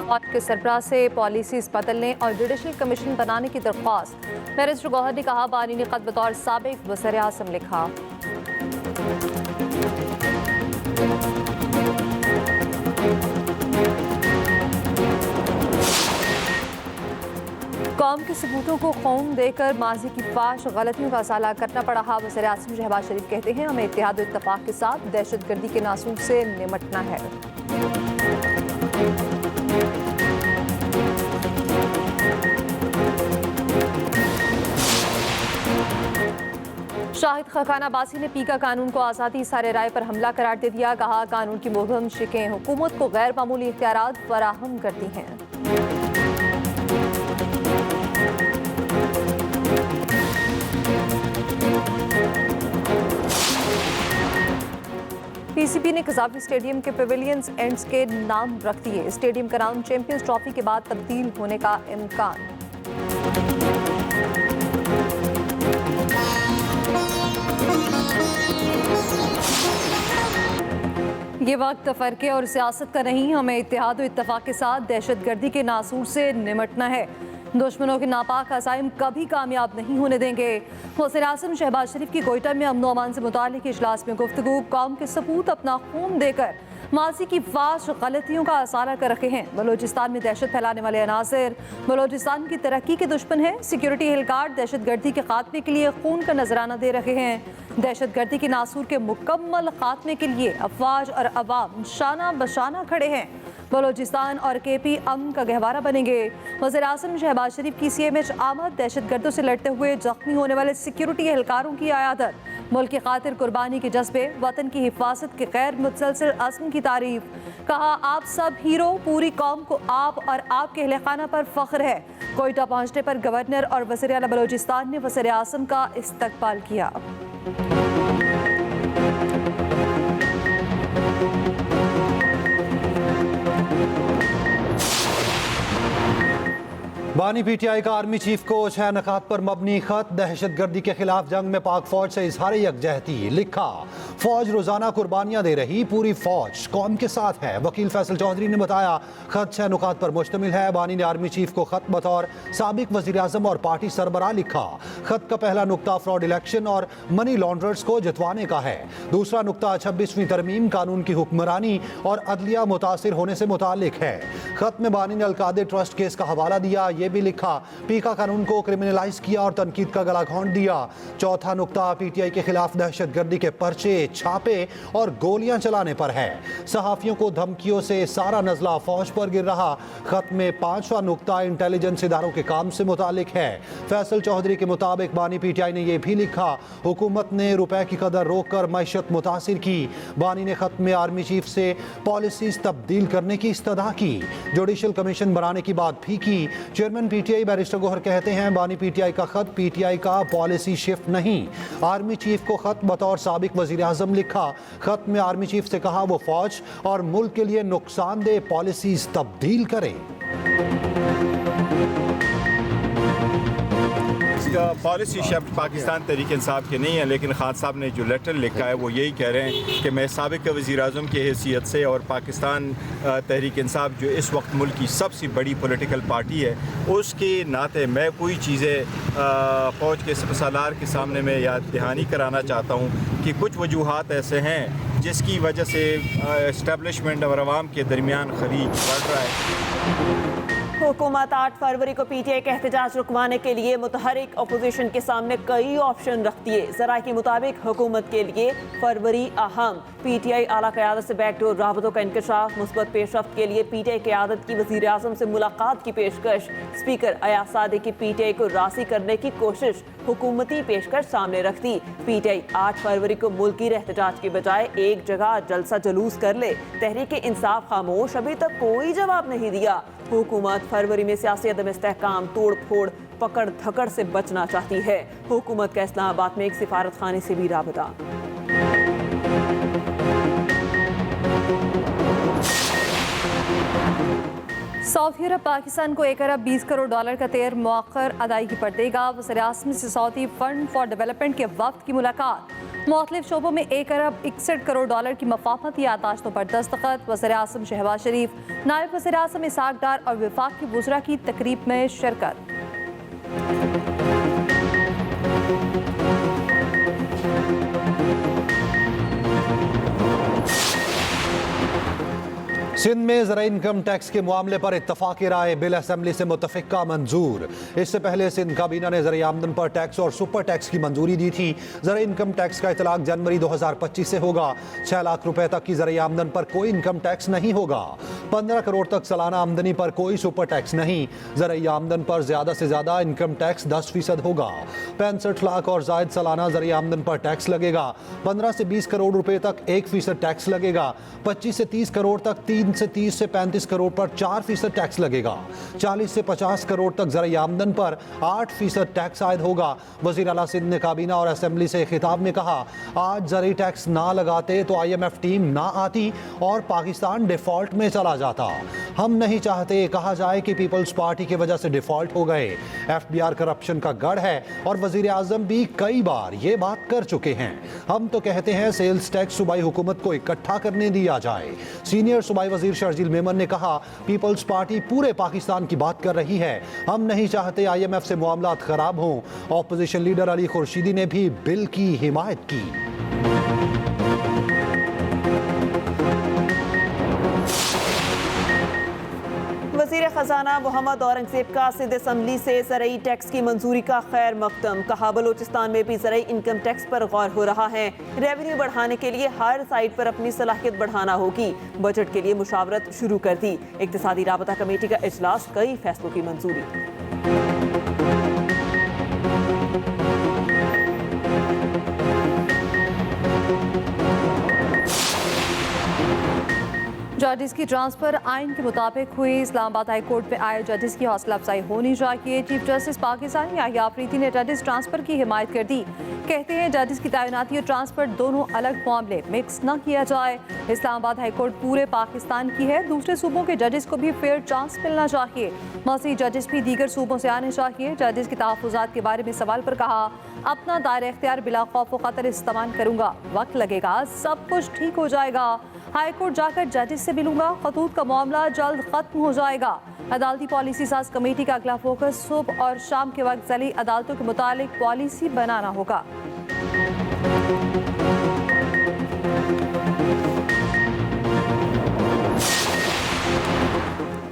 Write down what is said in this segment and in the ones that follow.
फौज के सरबराह से पॉलिसीज बदलने और जुडिशल कमीशन बनाने की दरख्वास्त। बैरिस्टर गौहर ने कहा, बानी ने खत बतौर साबिक वज़ीर आज़म लिखा। कौम के सबूतों को खौम देकर माजी की फाश गलतियों का असाला करना पड़ा। वज़ीर आज़म शहबाज शरीफ कहते हैं, हमें इत्तेहाद और इत्तफाक के साथ दहशतगर्दी के नासूर से निमटना है। शाहिद खखान अब्बासी ने पीका कानून को आज़ादी सारे राय पर हमला करार दे दिया। कहा, कानून की मुहम शिकें हुकूमत को गैर मामूली इख्तियारात फराहम करती हैं। पीसीबी ने कज़ाफी स्टेडियम के पेविलियंस एंड्स के नाम रख दिए। स्टेडियम का नाम चैंपियंस ट्रॉफी के बाद तब्दील होने का इम्कान। ये वक्त फरके और सियासत का नहीं, हमें इत्तेहाद और इत्तफाक के साथ दहशतगर्दी के नासूर से निमटना है। दुश्मनों के नापाक अज़ाइम कभी कामयाब नहीं होने देंगे। वज़ीर आज़म शहबाज शरीफ की कोयटा में अमन व अमान से मुताल्लिक़ इजलास में गुफ्तगू। कौम के सबूत अपना खून देकर माजी की फाश गलतियों का असाला कर रखे हैं। बलोचिस्तान में दहशत फैलाने वाले अनासर बलोचिस्तान की तरक्की के दुश्मन हैं। सिक्योरिटी एहलकार दहशतगर्दी के खात्मे के लिए खून का नजराना दे रहे हैं। दहशतगर्दी के नासूर के मुकम्मल खात्मे के लिए अफवाज और अवाम शाना बशाना खड़े हैं। बलोचिस्तान और केपी अमन का गहवारा बनेंगे। वज़ीर आज़म शहबाज शरीफ की CMH आमद। दहशतगर्दों से लड़ते हुए जख्मी होने वाले सिक्योरिटी एहलकारों की आयादत। मुल्क की खातिर कुर्बानी के जज्बे, वतन की हिफाजत के गैर मुतसलसल अज़्म की तारीफ। कहा, आप सब हीरो, पूरी कौम को आप और आपके अहले खाना पर फख्र है। कोयटा पहुंचने पर गवर्नर और वज़ीर आला बलोचिस्तान ने वज़ीर आज़म का इस्तकबाल किया। बानी PTI का आर्मी चीफ को 6 नकात पर मबनी खत। दहशतगर्दी के खिलाफ जंग में पाक फौज से इजहार यकजहती। लिखा, फौज रोजाना कुर्बानियां दे रही, पूरी फौज कौम के साथ है। वकील फैसल चौधरी ने बताया, खत 6 नुकात पर मुश्तमिल है। बानी ने आर्मी चीफ को खत बतौर साबिक वज़ीर आज़म और पार्टी सरबराह लिखा। खत का पहला नुक्ता फ्रॉड इलेक्शन और मनी लॉन्ड्रर्स को जितवाने का है। दूसरा नुक्ता 26वीं तरमीम, कानून की हुक्मरानी और अदलिया मुतासिर होने से मुतालिक है। खत में बानी ने अलकादे ट्रस्ट केस का हवाला दिया। ये भी लिखा, पीका कानून को क्रिमिनलाइज किया और तनकीद का गला घोंट दिया। चौथा नुक्ता PTI के खिलाफ दहशतगर्दी के पर्चे, छापे और गोलियां चलाने पर है। सहाफियों को धमकियों से सारा नजला फौज पर गिर रहा। खत में 5वां नुक्ता इंटेलिजेंस इदारों के काम से मुतालिक है। फैसल चौधरी के मुताबिक बानी PTI ने यह भी लिखा, हुकूमत ने रुपए की कदर रोक कर मैशत मुतासिर की। बानी ने खत में आर्मी चीफ से पॉलिसीज तब्दील करने की इस्तदा की। जुडिशल कमीशन बनाने की बात भी की। चेयरमैन PTI बैरिस्टर गौहर कहते हैं, बानी PTI का खत PTI का पॉलिसी शिफ्ट नहीं। आर्मी चीफ को खत बतौर साबिक वज़ीर आज़म लिखा। खत में आर्मी चीफ से कहा, वो फौज और मुल्क के लिए नुकसानदेह पॉलिसीज तब्दील करें। पॉलिसी शब्द पाकिस्तान तहरीक इंसाफ के नहीं है, लेकिन खान साहब ने जो लेटर लिखा है वो यही कह रहे हैं कि मैं साबिक वज़ीर आज़म की हैसियत से और पाकिस्तान तहरीक इंसाफ जो इस वक्त मुल्क की सबसे बड़ी पॉलिटिकल पार्टी है, उसके नाते मैं कोई चीज़ें फ़ौज के सलार के सामने में याद दहानी कराना चाहता हूँ कि कुछ वजूहात ऐसे हैं जिसकी वजह से इस्टेब्लिशमेंट और आवाम के दरमियान खलीज बढ़ रहा है। हुकूमत 8 फरवरी को PTI का एहतजाज रुकवाने के लिए मुतहरिक अपोजिशन के सामने कई ऑप्शन रखती है। ज़राए के मुताबिक हुकूमत के लिए फरवरी अहम। PTI आला क़यादत से बैकडोर राबतों का इंकशाफ। मुस्बत पेशरफ्त के लिए PTI क़यादत की वज़ीर आज़म से मुलाकात की पेशकश। स्पीकर अयाज सादिक की PTI को रासी करने की कोशिश। हुकूमती पेशकश सामने रखती। PTI 8 फरवरी को मुल्की एहतजाज के बजाय एक जगह जलसा जुलूस कर ले। तहरीक इंसाफ खामोश, अभी तक कोई जवाब नहीं दिया। हुकूमत फरवरी में सियासी अदम इस्तेहकाम, तोड़ फोड़, पकड़ धकड़ से बचना चाहती है। हुकूमत का इस्लामाबाद में एक सिफारत खाने से भी राबता। सऊदी अरब पाकिस्तान को 1 अरब 20 करोड़ डॉलर का तेर मौखर अदायगी पर देगा। वज़ीर आज़म से सऊदी फंड फॉर डेवलपमेंट के वक्त की मुलाकात। मुख्तलिफ शोबों में 1 अरब 61 करोड़ डॉलर की मफाफती यादाश्तों पर दस्तखत। वज़ीर-ए-आज़म शहबाज शरीफ, नायब वज़ीर-ए-आज़म इसहाक डार और वफाक की वज़रा की तकरीब में शिरकत। सिंध में ज़रा इनकम टैक्स के मामले पर इत्तफाक़ी राय, बिल असेंबली से मुतफ़िक़ा मंजूर। इससे पहले सिंध काबीना ने ज़रा आमदन पर टैक्स और सुपर टैक्स की मंजूरी दी थी। ज़रा इनकम टैक्स का इतलाक़ जनवरी 2025 से होगा। 6 लाख रुपए तक की ज़रा आमदन पर कोई इनकम टैक्स नहीं होगा। 15 करोड़ तक सालाना आमदनी पर कोई सुपर टैक्स नहीं। ज़रा आमदन पर ज़्यादा से ज़्यादा इनकम टैक्स 10% होगा। 65 लाख और ज़ायद सालाना ज़रा आमदन पर टैक्स लगेगा। 15 से 20 करोड़ रुपए तक 1% टैक्स लगेगा। 25 से 30 करोड़ तक 3 से 30 से 35 करोड़ पर 4% टैक्स लगेगा। 40 से 50 करोड़ तक ज़रा आमदन पर 8% टैक्स आयद होगा। वज़ीर आला सिंध ने काबीना और असेंबली से खिताब में कहा, आज ज़रा टैक्स ना लगाते तो IMF टीम ना आती और पाकिस्तान डिफ़ॉल्ट में चला जाता। हम नहीं चाहते कहा जाए कि पीपल्स पार्टी की वजह से डिफ़ॉल्ट हो गए। FBR करप्शन का गढ़ है और वज़ीर आज़म भी कई बार ये बात कर चुके हैं। हम तो कहते हैं सेल्स टैक्स सूबाई हुकूमत को इकट्ठा करने दिया जाए। सीनियर सूबाई वज़ीर शर्जील मेमन ने कहा, पीपल्स पार्टी पूरे पाकिस्तान की बात कर रही है। हम नहीं चाहते IMF से मामलात खराब हों। ऑपोजिशन लीडर अली खुर्शीदी ने भी बिल की हिमायत की। वज़ीर ख़जाना मोहम्मद औरंगज़ेब का सिंध असम्बली से ज़रई टैक्स की मंजूरी का खैर मकदम। कहा, बलूचिस्तान में भी ज़रई इनकम टैक्स पर गौर हो रहा है। रेवेन्यू बढ़ाने के लिए हर साइट पर अपनी सलाहियत बढ़ाना होगी। बजट के लिए मुशावरत शुरू कर दी। इक़्तिसादी राबता कमेटी का इजलास, कई फैसलों की मंजूरी। जजेस की ट्रांसफर आइन के मुताबिक हुई। इस्लामाबाद हाई कोर्ट में आए जजेस की हौसला अफजाई होनी चाहिए। चीफ जस्टिस पाकिस्तान याहिया आफरीदी ने जजेस ट्रांसफर की हिमायत कर दी। कहते हैं जजेस की तैनाती और ट्रांसफर दोनों अलग मामले, मिक्स न किया जाए। इस्लामाबाद हाई कोर्ट पूरे पाकिस्तान की है। दूसरे सूबों के जजेस को भी फेयर चांस मिलना चाहिए। मज़ीद जजेस भी दीगर सूबों से आने चाहिए। जजेस के तहफ़्फ़ुज़ात के बारे में सवाल पर कहा, अपना दायरा इख्तियार बिला खौफ व खतर इस्तेमाल करूंगा। वक्त लगेगा, सब कुछ ठीक हो जाएगा। हाई कोर्ट जाकर जजेस से मिलूंगा। खतूत का मामला जल्द खत्म हो जाएगा। अदालती पॉलिसी साज कमेटी का अगला फोकस सुबह और शाम के वक्त ज़िली अदालतों के मुतालिक पॉलिसी बनाना होगा।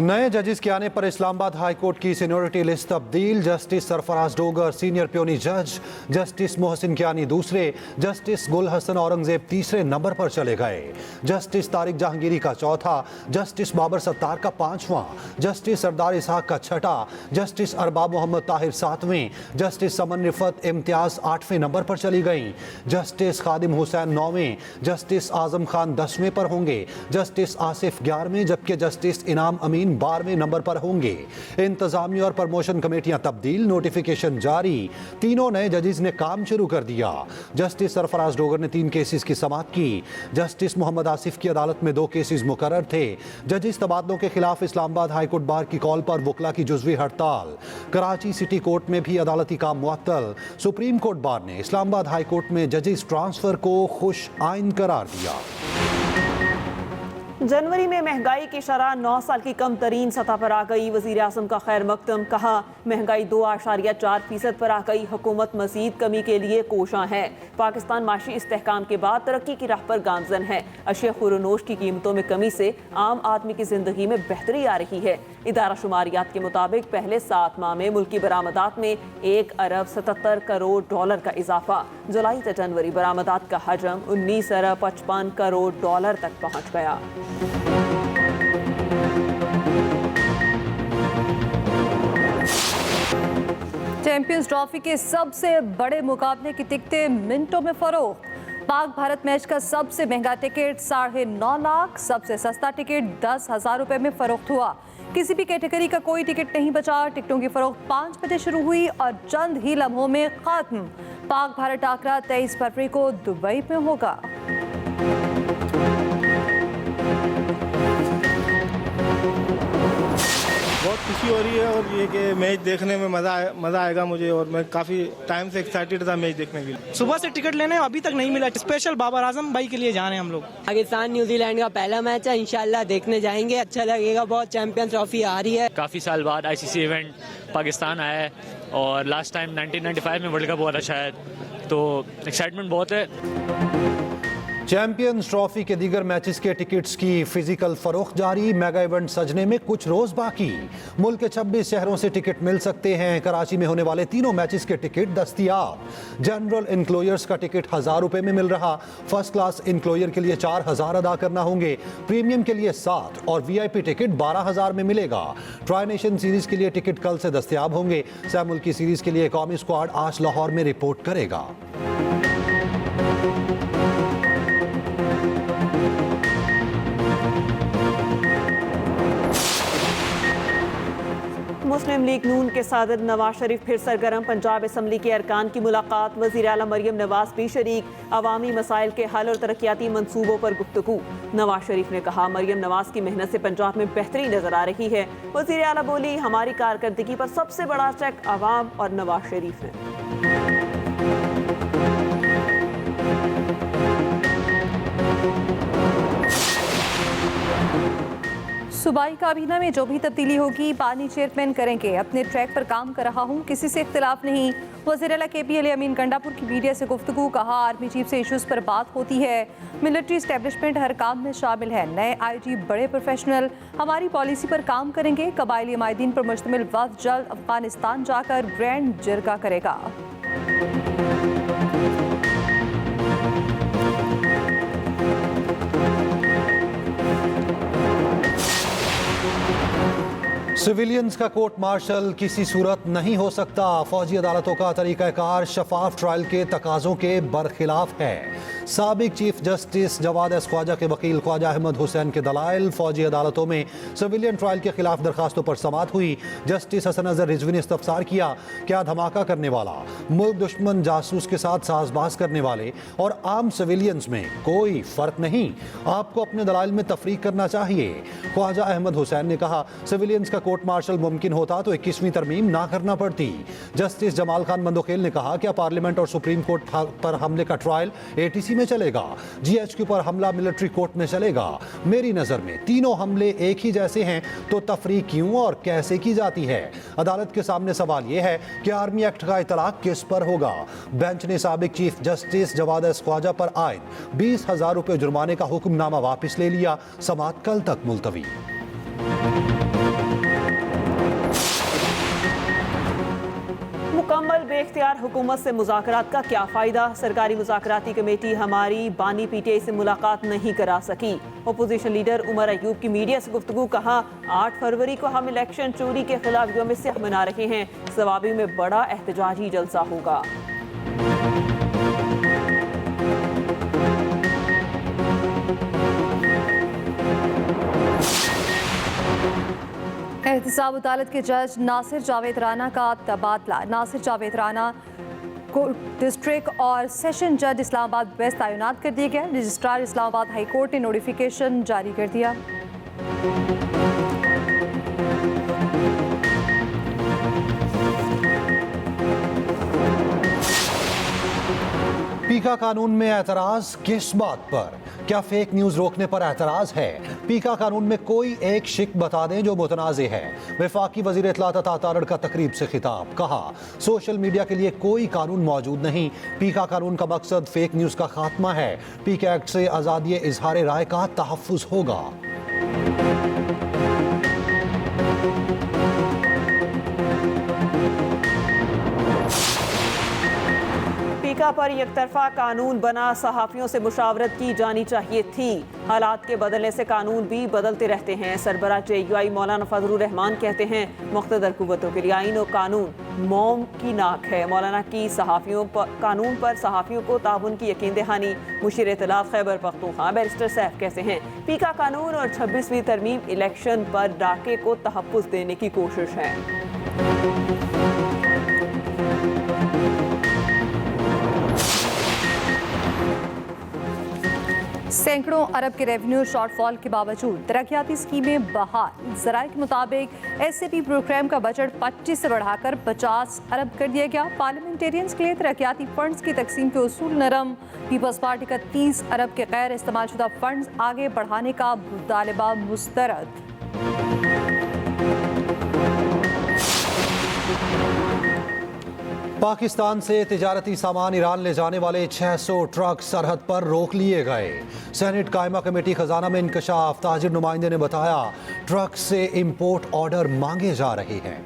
नए जजेस के आने पर इस्लामाबाद हाई कोर्ट की सीनियरिटी लिस्ट तब्दील। Justice Sarfaraz Dogar senior peony जज, जस्टिस मोहसिन कियानी दूसरे, जस्टिस गुल हसन औरंगजेब तीसरे नंबर पर चले गए। जस्टिस तारिक जहांगीरी का चौथा, जस्टिस बाबर सत्तार का 5वां, जस्टिस सरदार इसहाक का 6ठा, जस्टिस अरबाब मोहम्मद ताहिर 7वें, जस्टिस समन रिफत इम्तियाज 8वें नंबर पर चली गईं। जस्टिस खादिम हुसैन 9वें, जस्टिस आजम खान 10वें पर होंगे, जस्टिस आसिफ 11वें, जबकि जस्टिस इनाम अमीन 12वें नंबर पर होंगे। इंतजामिया और प्रमोशन कमेटियां तब्दील, नोटिफिकेशन जारी। तीनों नए जजेस ने काम शुरू कर दिया। जस्टिस सरफराज डोगर ने 3 केसेस की समाअत की। जस्टिस मोहम्मद आसिफ की अदालत में 2 केसेस मुकर्रर थे। जजेस तबादलों के खिलाफ इस्लामाबाद हाई कोर्ट बार की कॉल पर वकला की जुज़वी हड़ताल। कराची सिटी कोर्ट में भी अदालती काम मुअत्तल। सुप्रीम कोर्ट बार ने इस्लामाबाद हाई कोर्ट में जजेस ट्रांसफर को खुश आइन करार दिया। जनवरी में महंगाई की शरह 9 साल की कम तरीन सतह पर आ गई। वज़ीर आज़म का खैर मकदम। कहा, महंगाई 2.4% पर आ गई। हुकूमत मजीद कमी के लिए कोशां है। पाकिस्तान माशी इस्तेहकाम के बाद तरक्की की राह पर गामजन है। अशिया खुरनोश की कीमतों में कमी से आम आदमी की जिंदगी में बेहतरी आ रही है। इदारा शुमारियात के मुताबिक पहले 7 माह में मुल्की बरामदात में 1 अरब 77 करोड़ डॉलर का इजाफा। जुलाई से जनवरी बरामदात का हजम 19 अरब 55 करोड़ डॉलर तक पहुँच गया। चैंपियंस ट्रॉफी के सबसे बड़े मुकाबले की टिकटें मिनटों में फरोख्त। पाक भारत मैच का सबसे महंगा टिकट 9.5 लाख, सबसे सस्ता टिकट 10,000 रुपए में फरोख्त हुआ। किसी भी कैटेगरी का कोई टिकट नहीं बचा। टिकटों की फरोख्त 5 बजे शुरू हुई और चंद ही लम्हों में खत्म। पाक भारत टाकरा 23 फरवरी को दुबई में होगा। वक्त खुशी हो रही है और ये कि मैच देखने में मज़ा आएगा मुझे, और मैं काफ़ी टाइम से एक्साइटेड था मैच देखने के लिए। सुबह से टिकट लेने अभी तक नहीं मिला, स्पेशल बाबर आजम भाई के लिए जा रहे हैं हम लोग। पाकिस्तान न्यूजीलैंड का पहला मैच है, इंशाल्लाह देखने जाएंगे, अच्छा लगेगा बहुत। चैंपियन ट्रॉफी आ रही है। काफ़ी साल बाद आईसीसी इवेंट पाकिस्तान आया है और लास्ट टाइम 1995 में वर्ल्ड कप हुआ था शायद, तो एक्साइटमेंट बहुत है। चैंपियंस ट्रॉफी के दीगर मैचेस के टिकट्स की फिजिकल फरोख्त जारी। मेगा इवेंट सजने में कुछ रोज बाकी। मुल्क के 26 शहरों से टिकट मिल सकते हैं। कराची में होने वाले तीनों मैचेस के टिकट दस्तयाब। जनरल इंक्लोयर्स का टिकट 1000 रुपए में मिल रहा। फर्स्ट क्लास इंक्लोयर के लिए 4000 अदा करना होंगे। प्रीमियम के लिए 7 और वीआईपी टिकट 12000 में मिलेगा। ट्राई नेशन सीरीज के लिए टिकट कल से दस्तयाब होंगे। सह मुल्की सीरीज के लिए कौमी स्क्वाड आज लाहौर में रिपोर्ट करेगा। मुस्लिम लीग नून के सदर नवाज शरीफ फिर सरगर्म। पंजाब असम्बली के अरकान की मुलाकात। वज़ीर आला मरियम नवाज भी शरीक। अवामी मसाइल के हल और तरक्याती मंसूबों पर गुफ्तगू। नवाज शरीफ ने कहा मरियम नवाज की मेहनत से पंजाब में बेहतरी नजर आ रही है। वज़ीर आला बोली हमारी कारकर्दगी पर सबसे बड़ा चेक अवाम और नवाज शरीफ ने। सूबाई काबीना में जो भी तब्दीली होगी पानी चेयरमैन करेंगे। अपने ट्रैक पर काम कर रहा हूँ, किसी से इख्तिलाफ नहीं। वज़ीर आला KP अमीन गंडापुर की मीडिया से गुफ्तगू। कहा आर्मी चीफ से इशूज़ पर बात होती है। मिलिट्री इस्टेब्लिशमेंट हर काम में शामिल है। नए IG बड़े प्रोफेशनल हमारी पॉलिसी पर काम करेंगे। कबायली माहिदीन पर मुश्तमिल वफ़द जल्द अफगानिस्तान जाकर ग्रैंड जिरगा करेगा। सिविलियंस का कोर्ट मार्शल किसी सूरत नहीं हो सकता। फौजी अदालतों का तरीक़ाकार शफाफ ट्रायल के तकाज़ों के बरखिलाफ है। साबिक chief justice Jawad S Khawaja के वकील ख्वाजा अहमद हुसैन के दलाइल। फौजी अदालतों में सिविलियन ट्रायल के खिलाफ दरखास्तों पर समाअत हुई। जस्टिस हसन अजहर रिजवी ने इस्तफसार किया क्या धमाका करने वाला, मुल्क दुश्मन जासूस के साथ साजबाज करने वाले और आम सिविलियंस में कोई फ़र्क नहीं। आपको अपने दलाइल में तफरीक करना चाहिए। ख्वाजा अहमद हुसैन ने कहा सिविलियंस का कोर्ट मार्शल मुमकिन होता तो 21वीं तरमीम ना करना पड़ती। जस्टिस जमाल खान बंदोखेल ने कहा क्या पार्लियामेंट और सुप्रीम कोर्ट पर हमले का ट्रायल ATC में चलेगा, GHQ पर हमला मिलिट्री कोर्ट में चलेगा। मेरी नज़र में तीनों हमले एक ही जैसे हैं, तो तफरीक क्यों और कैसे की जाती है। अदालत के सामने सवाल यह है कि आर्मी एक्ट का इतलाक किस पर होगा। बेंच ने साबिक chief justice Jawad S Khawaja पर आयद 20,000 रुपये जुर्माने का हुक्मनामा वापस ले लिया। समाअत कल तक मुलतवी। मुकम्मल बेख्तियार हुकूमत से मुज़ाकरात का क्या फ़ायदा। सरकारी मुज़ाकराती कमेटी हमारी बानी PTI से मुलाकात नहीं करा सकी। अपोजिशन लीडर उमर अयूब की मीडिया से गुफ्तगू। कहा 8 फरवरी को हम इलेक्शन चोरी के खिलाफ यौम सियाह मना रहे हैं। सवाबी में बड़ा एहतजाजी जलसा होगा। एहतसाब अदालत के जज नासिर जावेद राना का तबादला। नासिर जावेद राना को डिस्ट्रिक्ट और सेशन जज इस्लामाबाद वेस्ट तैनात कर दिया गया। रजिस्ट्रार इस्लामाबाद हाई कोर्ट ने नोटिफिकेशन जारी कर दिया। पीका कानून में एतराज किस बात पर? क्या फेक न्यूज रोकने पर एतराज है? पीका कानून में कोई एक शिक बता दें जो मुतनाज़े है। वफाकी वज़ीर इत्तलात अता तारड़ का तकरीब से खिताब। कहा सोशल मीडिया के लिए कोई कानून मौजूद नहीं। पीका कानून का मकसद फेक न्यूज़ का खात्मा है। पीका एक्ट से आज़ादी इजहार राय का तहफ़्फ़ुज़ होगा। पीका पर एकतरफा कानून बना, सहाफ़ियों से मुशावरत की जानी चाहिए थी। हालात के बदलने से कानून भी बदलते रहते हैं। सरबराह JUI मौलाना फजलुर रहमान कहते हैं मुख्तदर कुव्वतों के लिए आईन और कानून मोम की नाक है। मौलाना की कानून पर सहाफ़ियों को ताउन की यकीन दहानी। मुशीर इत्तलात खैबर पख्तूनख्वा बैरिस्टर सैफ कहते हैं पीका कानून और 26वीं तरमीम इलेक्शन पर डाके को तहफ़्फ़ुज़ देने की कोशिश है। सैकड़ों अरब के रेवेन्यू शॉर्टफॉल के बावजूद तरक्याती स्कीमें बहाल। ज़राए के मुताबिक SAP प्रोग्राम का बजट 25 से बढ़ाकर 50 अरब कर दिया गया। पार्लियामेंटेरियंस के लिए तरक्याती फंड्स की तकसीम के उसूल नरम। पीपल्स पार्टी का 30 अरब के गैर इस्तेमाल शुदा फंड्स आगे बढ़ाने का मुतालबा मुस्तरद। पाकिस्तान से तिजारती सामान ईरान ले जाने वाले 600 ट्रक सरहद पर रोक लिए गए। सेनेट कायमा कमेटी खजाना में इंकशाफ। ताजिर नुमाइंदे ने बताया ट्रक से इंपोर्ट ऑर्डर मांगे जा रहे हैं।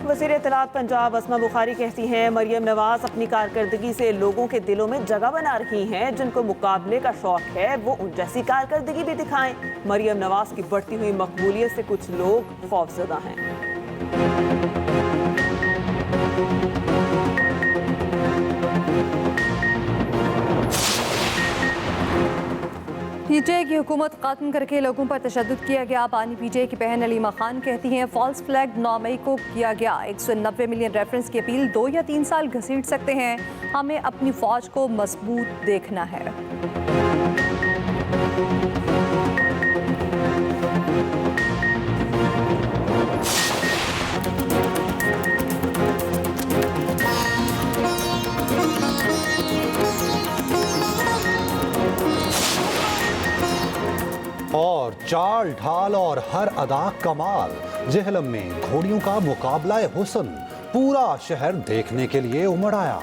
वज़ीर इत्तलात पंजाब अस्मा बुखारी कहती हैं मरियम नवाज अपनी कारकर्दगी से लोगों के दिलों में जगह बना रही हैं। जिनको मुकाबले का शौक है वो उन जैसी कारकर्दगी भी दिखाएं। मरियम नवाज की बढ़ती हुई मकबूलियत से कुछ लोग खौफजदा हैं। PTI की हुकूमत खत्म करके लोगों पर तशद्दुद किया गया। बानी PTI की बहन अलीमा खान कहती हैं फॉल्स फ्लैग 9 मई को किया गया। 190 मिलियन रेफरेंस की अपील 2 या 3 साल घसीट सकते हैं। हमें अपनी फौज को मजबूत देखना है। और चाल ढाल और हर अदा कमाल। जेहलम में घोड़ियों का मुकाबला हुस्न। पूरा शहर देखने के लिए उमड़ आया।